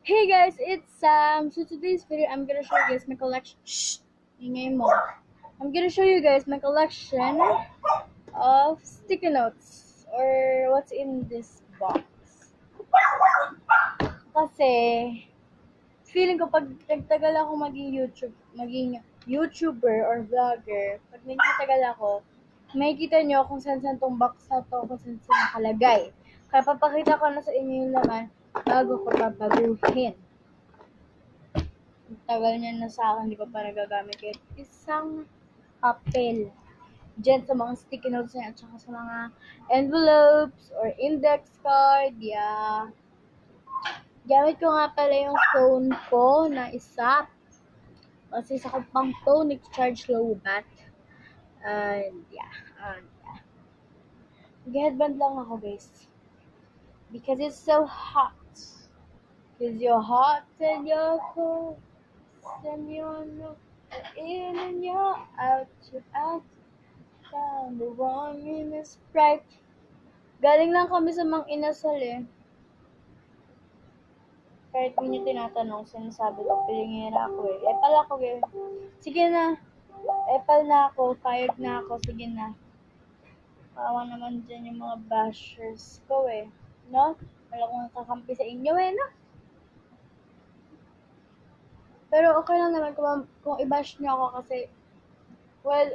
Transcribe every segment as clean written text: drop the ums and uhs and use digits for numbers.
Hey guys, it's Sam. So today's video, I'm gonna show you guys my collection. Shh, ingay mo. I'm gonna show you guys my collection of sticky notes or what's in this box. Kasi feeling ko pag nagtagal ako maging YouTuber or vlogger, pag nagtagal ako, makikita nyo kung saan tong box na to, kung saan nakalagay. Kaya papakita ko na sa inyo yung laman bago ko papaguhin. Tagal niya na sa akin, hindi ko pa nagagamit kahit isang papel. Diyan sa mga sticky notes niya at saka sa mga envelopes or index card. Yeah. Gamit ko nga pala yung phone ko na isa. Kasi sa pang phone, nag-charge low bat. And yeah. Mag-headband lang ako guys. Because it's so hot. Because you're hot and you're cold. And you're no in and you're out. Down the wrong in the Sprite. Galing lang kami sa Mang Inasal eh. Kahit di niyo tinatanong, sinasabi ko, pilingera ako eh. Epal ako eh. Sige na. Epal na ako. Fired na ako. Sige na. Kawa naman dyan yung mga bashers ko eh. No? Wala kong kakampi sa inyo eh, no? Pero okay lang naman kung i-bash niyo ako kasi, well,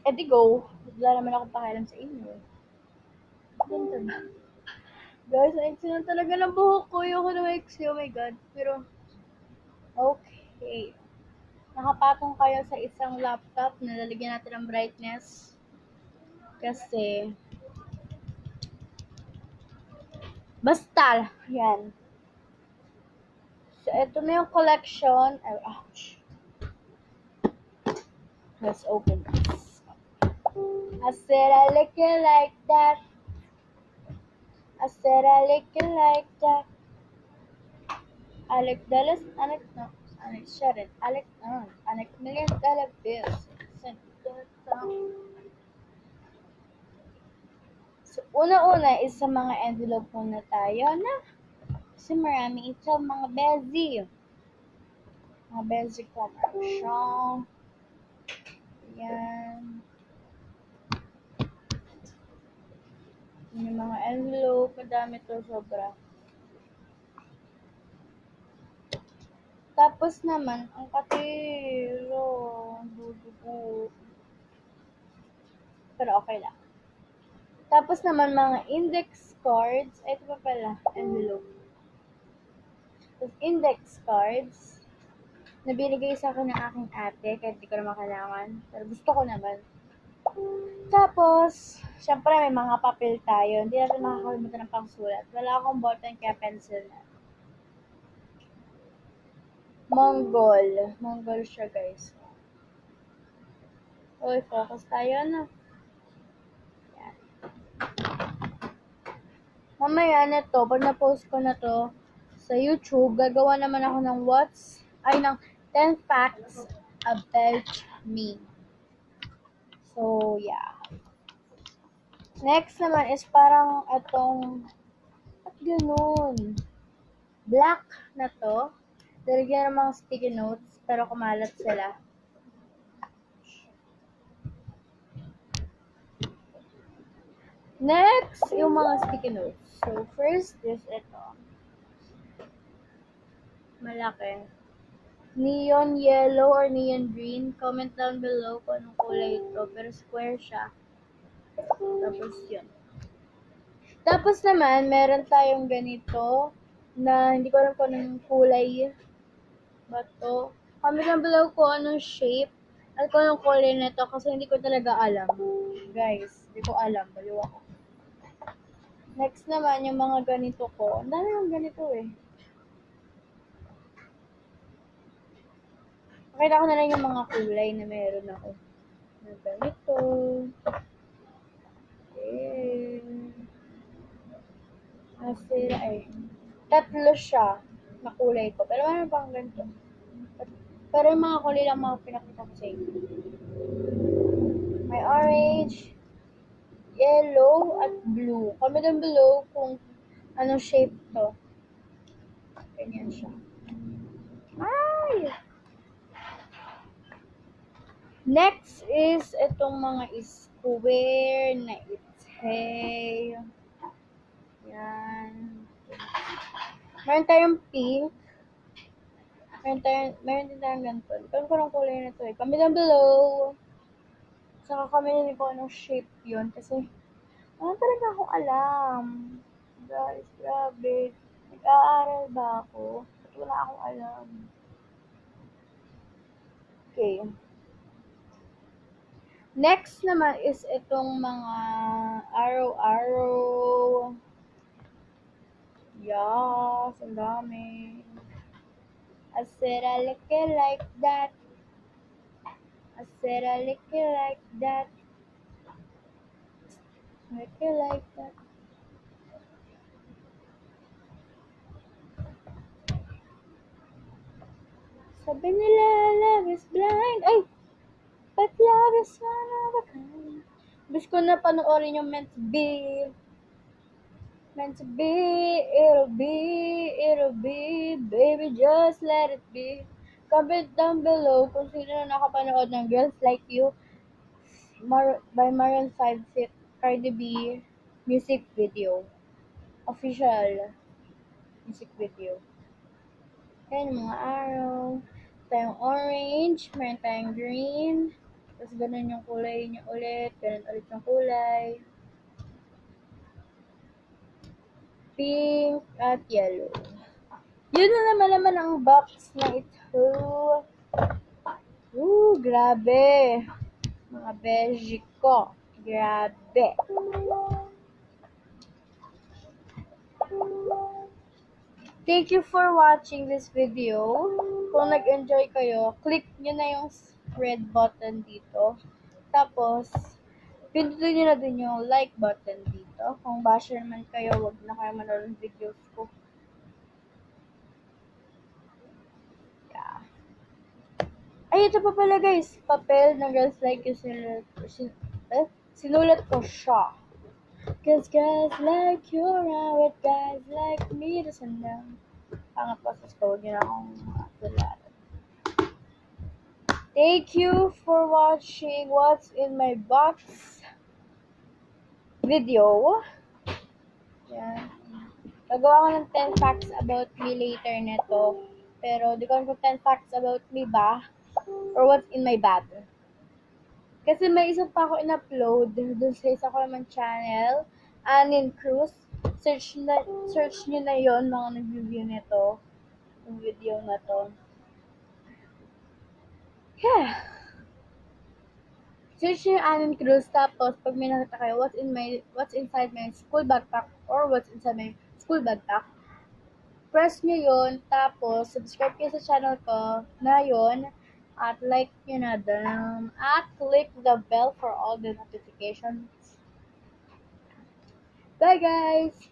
edi go. Wala naman akong pakialam sa inyo eh. Ganito na. Guys, naiksi na talaga ng buhok ko. Ayoko na maiksi. Oh my God. Pero, okay. Nakapatong kayo sa isang laptop na lalagyan natin ng brightness. Kasi, basta, yan. So, ito na yung collection. Oh, ouch. Let's open this. I said I like it like that. I said I like it like that. I like dollars. I like no. I like shut it. I like $1 million bills. So, una-una is sa mga envelope muna tayo na. Kasi marami ito mga bezi. Mga bezi commercial. Yan. Yung mga envelope. Madami to sobra. Tapos naman, ang katiro. Dudugo. Pero okay lang. Tapos naman, mga index cards. Ito pa pala, envelope. Tapos index cards na binigay sa akin ng aking ate kahit di ko naman kailangan. Pero gusto ko naman. Tapos, syempre may mga papel tayo. Hindi natin makakalimutan ng pangsulat. Wala akong ballpen kaya pencil na. Mongol. Mongol siya guys. Uy, focus tayo na. Yan. Mamaya na to, pag na-post ko na to sa YouTube, gagawa naman ako ng ng 10 facts about me. So, yeah. Next naman is parang atong, at ganun, black na to. Dalagyan ng mga sticky notes, pero kumalat sila. Next, yung mga sticky notes. So, first is ito. Malaki. Neon yellow or neon green. Comment down below kung anong kulay ito. Pero square siya. Tapos yun. Tapos naman, meron tayong ganito na hindi ko alam kung anong kulay ba to. Comment down below kung anong shape at kung anong kulay nito kasi hindi ko talaga alam. Guys, hindi ko alam. Baliw ako. Next naman, yung mga ganito ko. Ang dami yung ganito eh. Pakita ko na lang yung mga kulay na meron ako. Na ganito. Okay. Asira eh. Tatlo siya na kulay ko. Pero ano pang ganito? Pero yung mga kulay lang mga pinakita ko sa inyo. May orange, yellow, at blue. Comment down below kung anong shape to. Ganyan siya. Ay! Next is itong mga square na hey. Yan. Meron tayong pink. Meron din tayong ganito. Ito ko ng kulay na ito eh. Comment down below. Saka comment ko anong shape yun. Kasi, wala talaga akong alam. Guys, grabe. Nag-aaral ba ako? At wala akong alam. Okay. Next naman is itong mga araw-araw. Yes, ang dami. I said I like it like that. I said I like it like that. Like it like that. Sabi nila love is blind. Ay! But love is one of a kind. Gusto ko na panoorin yung meant to be. Meant to be, it'll be, baby, just let it be. Comment down below kung sino na nakapanood ng Girls Like You by Maroon 5 Fit Cardi B music video. Official music video. Ayan yung mga araw. Tayong orange, meron tayong green. Tapos ganun yung kulay niya ulit. Ganun ulit yung kulay. Pink at yellow. Yun na naman ang box na ito. Grabe. Mga beige ko. Grabe. Thank you for watching this video. Kung nag-enjoy kayo, click nyo na yung red button dito. Tapos, pindutin nyo na din yung like button dito. Kung basher naman kayo, wag na kayo manood ng videos ko. Yeah. Ay, ito pa pala guys. Papel ng Girls Like You. Sinulat ko siya. Cause guys like you are with guys like me to sundown. Pangat pa sa huwag nyo na akong sulat. Thank you for watching what's in my box video. Yan. Gagawa ko ng 10 facts about me later neto. Pero di ko alam kung 10 facts about me ba or what's in my bag. Kasi may isa pa ako in-upload dun sa isa ko naman channel, Anin Cruz. Search nyo na yon mga nag-review nito. Yung video na to. Yeah. Search nyo yung Anin Cruz. Tapos, pag may nakita kayo, what's inside my school backpack or what's inside my school backpack, press nyo yun. Tapos, subscribe kayo sa channel ko na yun. At like nyo na dun. At click the bell for all the notifications. Bye guys!